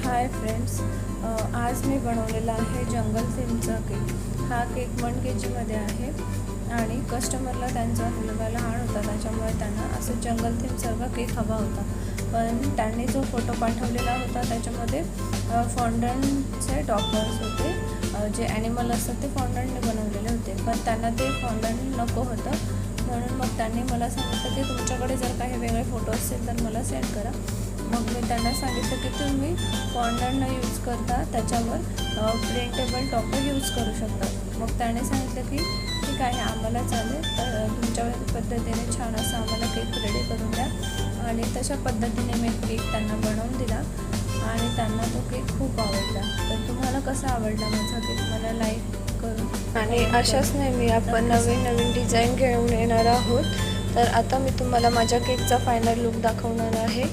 Hi friends, आज मी बनवलेला आहे जंगल थीमचा केक. हा केक 1 kg आहे आणि कस्टमरला त्यांचा मुलगा लहान होता, त्याच्यामुळे त्यांना असं जंगल थीमसारखा केक हवा होता. पण त्यांनी जो फोटो पाठवलेला होता त्याच्यामध्ये फॉन्डंटचे टॉपर्स होते, जे ॲनिमल असतात ते फॉन्डंटने बनवलेले होते. पण त्यांना ते फॉन्डंट नको होतं, म्हणून मग त्यांनी मला सांगितलं की तुमच्याकडे जर काही वेगळे फोटो असतील तर मला सेंड करा. मग मी त्यांना सांगितलं की तुम्ही फॉन्डंट न यूज करता त्याच्यावर प्रिंटेबल टॉपर यूज करू शकता. मग त्याने सांगितलं की ठीक आहे, आम्हाला चालेल, तर तुमच्या पद्धतीने छान असं आम्हाला केक रेडी करून द्या. आणि तशा पद्धतीने मी केक त्यांना बनवून दिला आणि त्यांना तो केक खूप आवडला. तर तुम्हाला कसा आवडला माझा केक मला लाईक करून, आणि अशाच नेहमी आपण नवीन नवीन डिझाईन घेऊन येणार आहोत. तर आता मी तुम्हाला माझ्या केकचा फायनल लुक दाखवणार आहे.